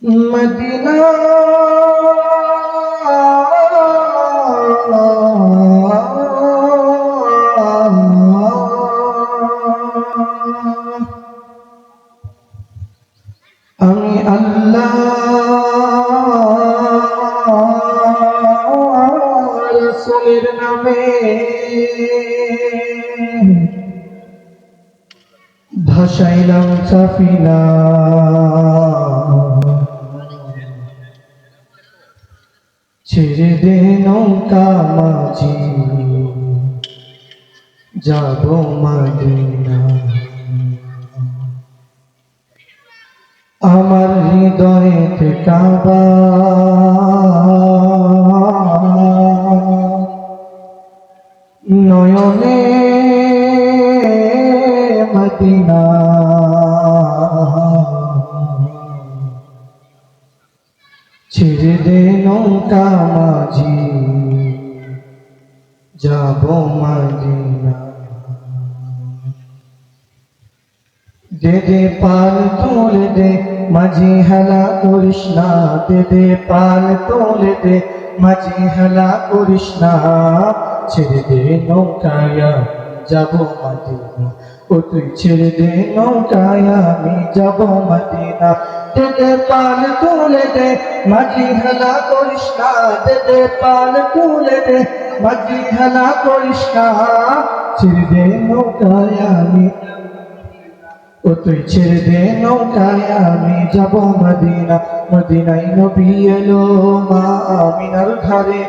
Medina আমি আল্লাহ রাসূলের নামে ভাসাইলাম সাফিনা, ছেড়ে দে নৌকা মাঝি যাব মদিনা। আমার হৃদয়েতে কাবা, নয়নে মদিনা। ছেড়ে দে নৌকা মাঝি যাব মদিনা। দে দে পাল তুলে দে মাঝি হেলা করিস না, দে দে পাল তুলে দে মাঝি হেলা করিস না। ছেড়ে দে নৌকায় যাব মদিনা, ও তুই ছেড়ে দে নৌকায় আমি যাব মদিনা। দে দে পাল তুলে দে মাঝি হেলা করিস না, দে দে পাল তুলে দে মাঝি হেলা করিস না। ছেড়ে দে নৌকায় আমি, ও তুই ছেড়ে দে নৌকায় আমি যাব মদিনা। মদিনায় নবী এলো মা আমিনার ঘরে,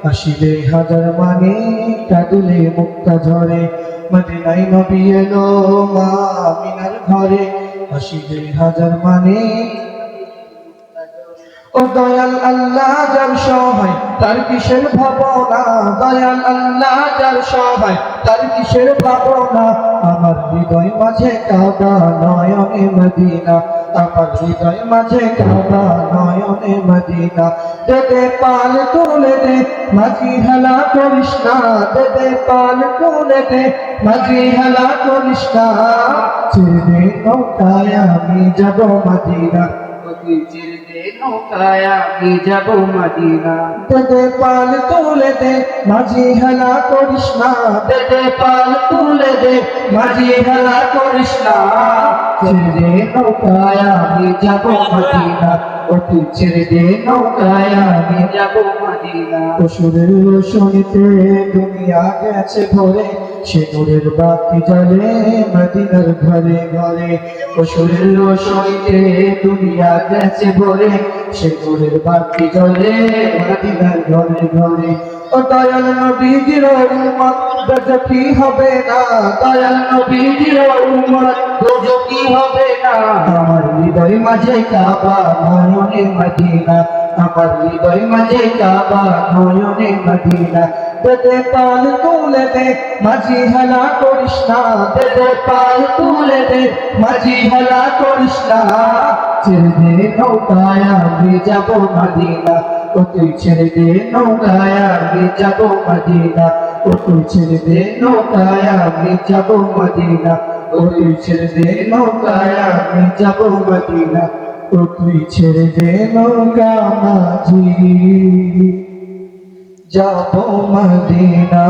আসিলে হাজার মানে কাঁদিলে মুক্তা ঝরে। মদিনায় নবী এলো মা আমিনার ঘরে, আসিলে হাজার মানে। ও দয়াল আল্লাহ যার সহায় তার কিসের ভাবনা, দয়াল আল্লাহ যার সহায় তার কিসের ভাবনা। আমার হৃদয় মাঝে কাবা নয়নে মদিনা, আমার হৃদয় মাঝে কাবা নয়নে মদিনা। দে দে পাল তুলে দে মাঝি হেলা করিস না, দে দে পাল তুলে দে মাঝি হেলা করিস না। ছেড়ে দে নৌকায় আমি যাব মদিনা, ছেড়ে দে নৌকায় আমি যাব মদিনা। দে দে পাল তুলে দে মাঝি হেলা করিস না, দে দে পাল তুলে দে মাঝি হেলা করিস না। ছেড়ে দে নৌকায় আমি যাব মদিনা, ও তুই ছেড়ে দে নৌকায় আমি যাব মদিনা। অসুরের রোশনীতে দুনিয়া গেছে ভরে, সে নূরের বাতি জ্বলে মদিনার ঘরে ঘরে। অসুরের রোশনীতে দুনিয়া গেছে ভরে, সে নূরের বাতি জ্বলে মদিনার ঘরে ঘরে। ও দয়াল নবীজির উম্মত বেজতি হবে না, দয়াল নবীজির উম্মত বেজতি হবে না। আমার হৃদয় মাঝে কাবা নয়নে মদিনা, আমার হৃদয় মাঝে কাবা নয়নে মদিনা। দে দে পাল তুলে দে মাঝি হেলা করিস না, দে দে পাল তুলে দে মাঝি হেলা করিস না। ছেড়ে দে নৌকায় আমি যাব মদিনা, ও তুই ছেড়ে দে নৌকায় আমি যাব মদিনা। ও তুই ছেড়ে দে নৌকায় আমি যাব মদিনা, ও তুই ছেড়ে দে নৌকায় আমি যাব মদিনা। ও তুই ছেড়ে দে নৌকা মাঝি যাব মদিনা।